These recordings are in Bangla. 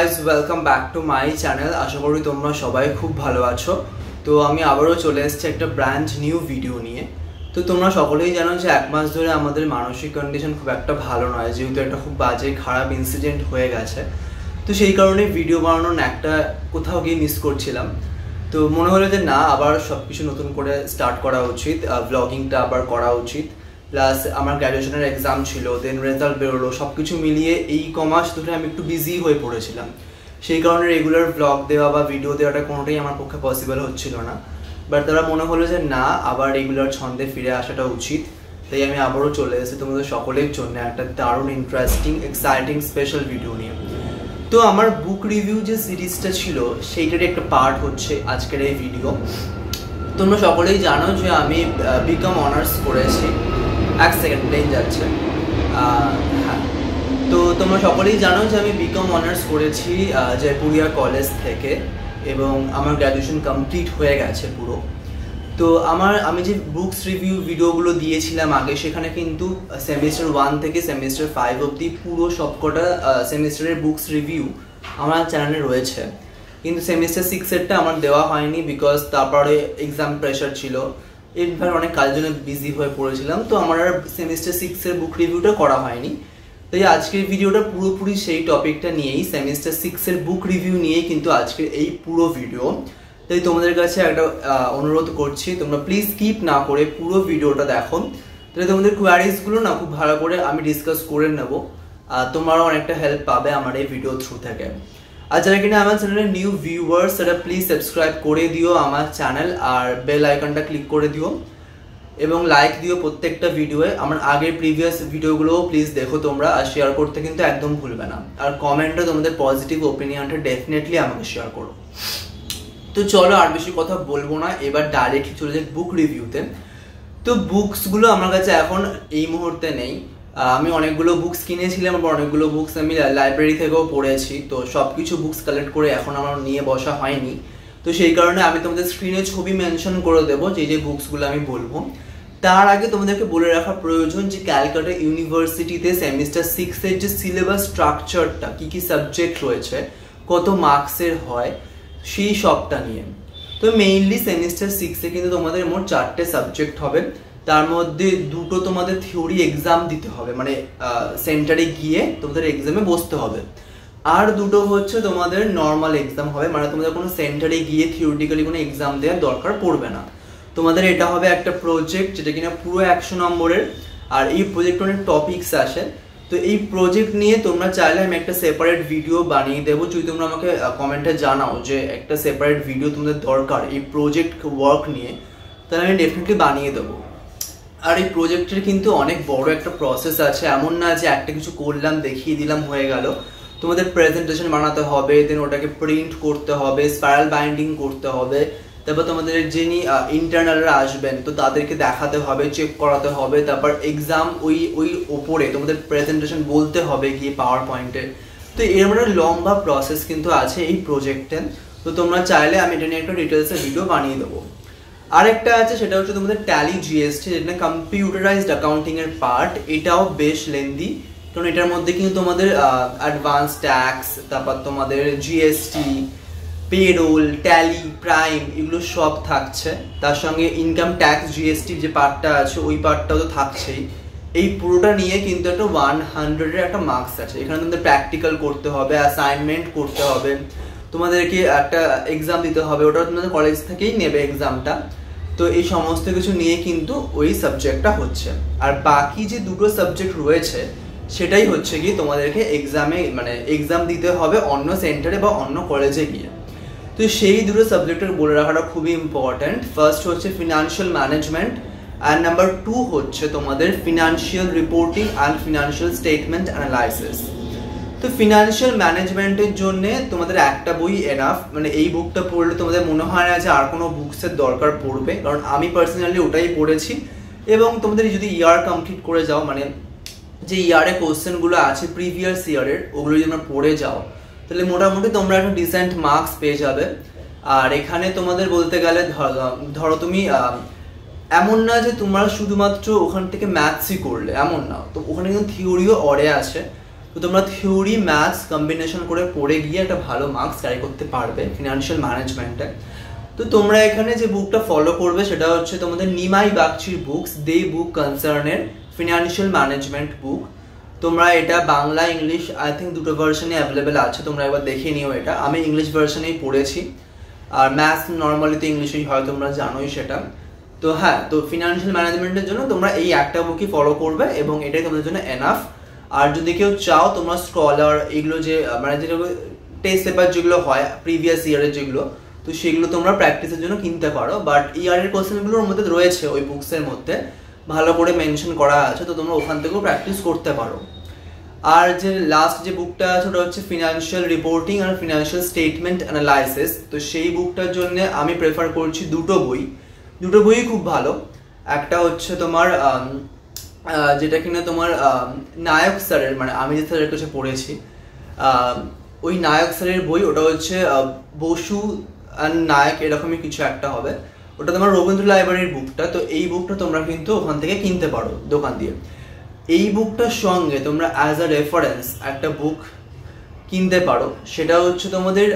Guys welcome back to my channel. আশা করি তোমরা সবাই খুব ভালো আছো। তো আমি আবারও চলে এসেছি একটা ব্র্যান্ড নিউ ভিডিও নিয়ে। তো তোমরা সকলেই জানো যে এক মাস ধরে আমাদের মানসিক কন্ডিশন খুব একটা ভালো নয়, যেহেতু একটা খুব বাজে খারাপ ইনসিডেন্ট হয়ে গেছে। তো সেই কারণে ভিডিও বানানোর একটা কোথাও গিয়ে মিস করছিলাম। তো মনে হলো যে না, আবার সব কিছু নতুন করে স্টার্ট করা উচিত, ব্লগিংটা আবার করা উচিত। প্লাস আমার গ্র্যাজুয়েশনের এক্সাম ছিল, দেন রেজাল্ট বেরোলো, সব কিছু মিলিয়ে এই কমাস ধরে আমি একটু বিজি হয়ে পড়েছিলাম। সেই কারণে রেগুলার ব্লগ দেওয়া বা ভিডিও দেওয়াটা কোনোটাই আমার পক্ষে পসিবল হচ্ছিল না। বাট তারা মনে হলো যে না, আবার রেগুলার ছন্দে ফিরে আসাটা উচিত। তাই আমি আবারও চলে এসেছি তোমাদের সকলের জন্য একটা দারুণ ইন্টারেস্টিং এক্সাইটিং স্পেশাল ভিডিও নিয়ে। তো আমার বুক রিভিউ যে সিরিজটা ছিল সেইটারই একটা পার্ট হচ্ছে আজকের এই ভিডিও। তোমরা সকলেই জানো যে আমি বিকম অনার্স করেছি। এক সেকেন্ড, প্লেন যাচ্ছে। হ্যাঁ, তো তোমরা সকলেই জানো যে আমি বিকম অনার্স করেছি জয়পুরিয়া কলেজ থেকে, এবং আমার গ্র্যাজুয়েশন কমপ্লিট হয়ে গেছে পুরো। তো আমি যে বুকস রিভিউ ভিডিওগুলো দিয়েছিলাম আগে, সেখানে কিন্তু সেমিস্টার 1 থেকে সেমিস্টার 5 অবধি পুরো সবকটা সেমিস্টারের বুকস রিভিউ আমার চ্যানেলে রয়েছে। কিন্তু সেমিস্টার 6-এরটা আমার দেওয়া হয়নি, বিকজ তারপরে এক্সাম প্রেশার ছিল, ইনফ্যাক্ট অনেক কাজের জন্য বিজি হয়ে পড়েছিলাম। তো আমার আর সেমিস্টার 6-এর বুক রিভিউটা করা হয়নি। তাই আজকের ভিডিওটা পুরোপুরি সেই টপিকটা নিয়েই, সেমিস্টার 6-এর বুক রিভিউ নিয়েই কিন্তু আজকের এই পুরো ভিডিও। তাই তোমাদের কাছে একটা অনুরোধ করছি, তোমরা প্লিজ স্কিপ না করে পুরো ভিডিওটা দেখো। তাহলে তোমাদের কোয়ারিজগুলো না খুব ভালো করে আমি ডিসকাস করে নেব, আর তোমরাও অনেকটা হেল্প পাবে আমার এই ভিডিও থ্রু থেকে। আর যারা কিনা আমার চ্যানেলের নিউ ভিউয়ার্স, সেটা প্লিজ সাবস্ক্রাইব করে দিও আমার চ্যানেল, আর বেল আইকনটা ক্লিক করে দিও এবং লাইক দিও প্রত্যেকটা ভিডিওয়ে। আমার আগের প্রিভিয়াস ভিডিওগুলোও প্লিজ দেখো তোমরা, আর শেয়ার করতে কিন্তু একদম ভুলবে না। আর কমেন্টে তোমাদের পজিটিভ ওপিনিয়নটা ডেফিনেটলি আমাকে শেয়ার করো। তো চলো আর বেশি কথা বলবো না, এবার ডাইরেক্টলি চলে যাই বুক রিভিউতে। তো বুকসগুলো আমার কাছে এখন এই মুহূর্তে নেই। আমি অনেকগুলো বুকস কিনেছিলাম, আবার অনেকগুলো বুকস আমি লাইব্রেরি থেকেও পড়েছি। তো সব কিছু বুকস কালেক্ট করে এখন আমার নিয়ে বসা হয়নি। তো সেই কারণে আমি তোমাদের স্ক্রিনে ছবি মেনশন করে দেবো যে যে বুকসগুলো আমি বলবো। তার আগে তোমাদেরকে বলে রাখা প্রয়োজন যে ক্যালকাটা ইউনিভার্সিটিতে সেমিস্টার 6-এর যে সিলেবাস স্ট্রাকচারটা, কী কী সাবজেক্ট রয়েছে, কত মার্কসের হয়, সেই সবটা নিয়ে। তো মেইনলি সেমিস্টার 6-এ কিন্তু তোমাদের মোট 4টে সাবজেক্ট হবে। তার মধ্যে 2টো তোমাদের থিওরি এক্সাম দিতে হবে, মানে সেন্টারে গিয়ে তোমাদের এক্সামে বসতে হবে। আর 2টো হচ্ছে তোমাদের নর্মাল এক্সাম হবে, মানে তোমাদের কোনো সেন্টারে গিয়ে থিওরিটিক্যালি কোনো এক্সাম দেওয়ার দরকার পড়বে না। তোমাদের এটা হবে একটা প্রজেক্ট, যেটা কিনা পুরো 100 নম্বরের। আর এই প্রজেক্ট অনেক টপিকস আসে। তো এই প্রজেক্ট নিয়ে তোমরা চাইলে আমি একটা সেপারেট ভিডিও বানিয়ে দেবো। যদি তোমরা আমাকে কমেন্টে জানাও যে একটা সেপারেট ভিডিও তোমাদের দরকার এই প্রজেক্ট ওয়ার্ক নিয়ে, তাহলে আমি ডেফিনেটলি বানিয়ে দেবো। আর এই প্রজেক্টের কিন্তু অনেক বড় একটা প্রসেস আছে, এমন না যে একটা কিছু করলাম দেখিয়ে দিলাম হয়ে গেল। তোমাদের প্রেজেন্টেশন বানাতে হবে, দেন ওটাকে প্রিন্ট করতে হবে, স্পাইরাল বাইন্ডিং করতে হবে। তারপর তোমাদের যিনি ইন্টারনালরা আসবেন, তো তাদেরকে দেখাতে হবে, চেক করাতে হবে। তারপর এক্সাম ওই ওপরে তোমাদের প্রেজেন্টেশন বলতে হবে গিয়ে পাওয়ার পয়েন্টে। তো এরকম একটা লম্বা প্রসেস কিন্তু আছে এই প্রজেক্টে। তো তোমরা চাইলে আমি এটা নিয়ে একটা ডিটেলসে ভিডিও বানিয়ে দেবো। আরেকটা আছে, সেটা হচ্ছে তোমাদের ট্যালি জিএসটি, যেটা কম্পিউটারাইজড অ্যাকাউন্টিং এর পার্ট। এটাও বেশ লেন্দি, কারণ এটার মধ্যে কিন্তু তোমাদের অ্যাডভান্স ট্যাক্স, তারপর তোমাদের জিএসটি, পেরোল, ট্যালি, প্রাইম, এগুলো সব থাকছে। তার সঙ্গে ইনকাম ট্যাক্স জিএসটি যে পার্টটা আছে, ওই পার্টটাও তো থাকছেই। এই পুরোটা নিয়ে কিন্তু একটা 100-এর একটা মার্কস আছে। এখানে তোমাদের প্র্যাকটিক্যাল করতে হবে, অ্যাসাইনমেন্ট করতে হবে, তোমাদেরকে একটা এক্সাম দিতে হবে, ওটা তোমাদের কলেজ থেকেই নেবে এক্সামটা। তো এই সমস্ত কিছু নিয়ে কিন্তু ওই সাবজেক্টটা হচ্ছে। আর বাকি যে 2টো সাবজেক্ট রয়েছে, সেটাই হচ্ছে কি তোমাদেরকে এক্সামে, মানে এক্সাম দিতে হবে অন্য সেন্টারে বা অন্য কলেজে গিয়ে। তো সেই 2টো সাবজেক্টের বলে রাখাটা খুবই ইম্পর্ট্যান্ট। ফার্স্ট হচ্ছে ফিনান্সিয়াল ম্যানেজমেন্ট, আর নাম্বার 2 হচ্ছে তোমাদের financial reporting and financial statement analysis. তো ফিনান্সিয়াল ম্যানেজমেন্টের জন্য তোমাদের একটা বই এনাফ, মানে এই বুকটা পড়লে তোমাদের মনে হয় না যে আর কোনো বুকসের দরকার পড়বে, কারণ আমি পার্সোনালি ওটাই পড়েছি। এবং তোমাদের যদি ইয়ার কমপ্লিট করে যাও, মানে যে ইয়ারে কোশ্চেনগুলো আছে প্রিভিয়াস ইয়ারের, ওগুলো যদি তোমরা পড়ে যাও, তাহলে মোটামুটি তোমরা একটা ডিসেন্ট মার্কস পেয়ে যাবে। আর এখানে তোমাদের বলতে গেলে ধরো তুমি এমন না যে তোমরা শুধুমাত্র ওখান থেকে ম্যাথসই করলে, এমন না, তো ওখানে কিন্তু থিওরিও অরে আছে। তো তোমরা থিওরি ম্যাথস কম্বিনেশন করে পড়ে গিয়ে একটা ভালো মার্কস ক্যারি করতে পারবে ফিনান্সিয়াল ম্যানেজমেন্টে। তো তোমরা এখানে যে বুকটা ফলো করবে সেটা হচ্ছে তোমাদের নিমাই বাগচির বুকস দে বুক কনসার্নের ফিনান্সিয়াল ম্যানেজমেন্ট বুক। তোমরা এটা বাংলা ইংলিশ আই থিঙ্ক দুটো ভার্সনে অ্যাভেলেবেল আছে, তোমরা একবার দেখে নিও। এটা আমি ইংলিশ ভার্সনেই পড়েছি, আর ম্যাথস নর্মালি তো ইংলিশেই হয়, তোমরা জানোই সেটা। তো হ্যাঁ, তো ফিনান্সিয়াল ম্যানেজমেন্টের জন্য তোমরা এই একটা বুকই ফলো করবে এবং এটাই তোমাদের জন্য এনাফ। আর যদি কেউ চাও তোমরা স্কলার এগুলো যে মানে যেগুলো টেস্ট পেপার যেগুলো হয় প্রিভিয়াস ইয়ারের যেগুলো, তো সেগুলো তোমরা প্র্যাকটিসের জন্য কিনতে পারো। বাট ইয়ারের কোশ্চেনগুলোর মধ্যে রয়েছে ওই বুকসের মধ্যে, ভালো করে মেনশন করা আছে, তো তোমরা ওখান থেকেও প্র্যাকটিস করতে পারো। আর যে লাস্ট যে বুকটা আছে ওটা হচ্ছে ফিনান্সিয়াল রিপোর্টিং আর ফিনান্সিয়াল স্টেটমেন্ট অ্যানালাইসিস। তো সেই বুকটার জন্য আমি প্রেফার করছি দুটো বই খুব ভালো। একটা হচ্ছে তোমার যেটা কিনা তোমার নায়ক স্যারের, মানে আমি যে স্যারের কাছে পড়েছি ওই নায়ক স্যারের বই, ওটা হচ্ছে বসু আর নায়ক এরকমই কিছু একটা হবে, ওটা তোমার রবীন্দ্র লাইব্রেরির বুকটা। তো এই বুকটা তোমরা কিন্তু ওখান থেকে কিনতে পারো দোকান দিয়ে। এই বুকটার সঙ্গে তোমরা অ্যাজ আ রেফারেন্স একটা বুক কিনতে পারো, সেটা হচ্ছে তোমাদের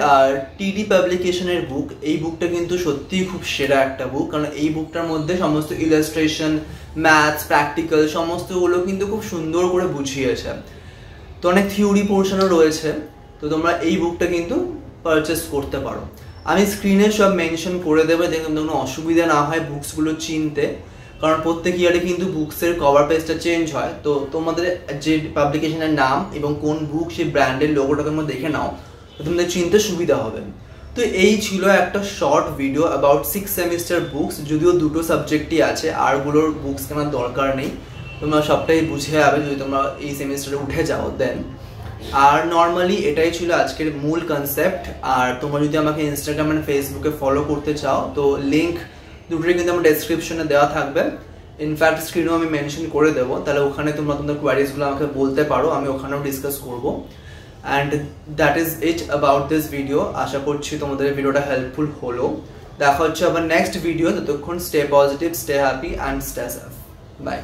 টিডি পাবলিকেশনের বুক। এই বুকটা কিন্তু সত্যিই খুব সেরা একটা বুক, কারণ এই বুকটার মধ্যে সমস্ত ইলাস্ট্রেশন, ম্যাথস, প্র্যাকটিক্যাল সমস্তগুলো কিন্তু খুব সুন্দর করে বুঝিয়েছে। তো অনেক থিওরি পোর্শনও রয়েছে, তো তোমরা এই বুকটা কিন্তু পারচেস করতে পারো। আমি স্ক্রিনে সব মেনশন করে দেবো যাতে কোনো অসুবিধা না হয় বুকসগুলো চিনতে, কারণ প্রত্যেক ইয়ারে কিন্তু বুকসের কভার পেজটা চেঞ্জ হয়। তো তোমাদের যে পাবলিকেশনের নাম এবং কোন বুক সেই ব্র্যান্ডের লোগোটা তোমরা দেখে নাও, তো তোমাদের চিনতে সুবিধা হবে। তো এই ছিল একটা short video about 6 semester books, যদিও দুটো সাবজেক্টই আছে, আরগুলোর বুকস কেনার দরকার নেই, তোমরা সবটাই বুঝে যাবে যদি তোমরা এই সেমিস্টারে উঠে যাও দেন। আর নর্মালি এটাই ছিল আজকের মূল কনসেপ্ট। আর তোমরা যদি আমাকে ইনস্টাগ্রাম অ্যান্ড ফেসবুকে ফলো করতে চাও তো লিঙ্ক দুটোই কিন্তু আমার ডেসক্রিপশনে দেওয়া থাকবে, ইনফ্যাক্ট স্ক্রিনেও আমি মেনশন করে দেবো, তাহলে ওখানে তোমরা তোমাদের কোয়ারিজগুলো আমাকে বলতে পারো, আমি ওখানেও ডিসকাস করবো। And that is it about this ভিডিও। আশা করছি তোমাদের ভিডিওটা হেল্পফুল হলো। দেখা হচ্ছে আবার নেক্সট ভিডিও, ততক্ষণ stay positive, stay happy and stay safe. By.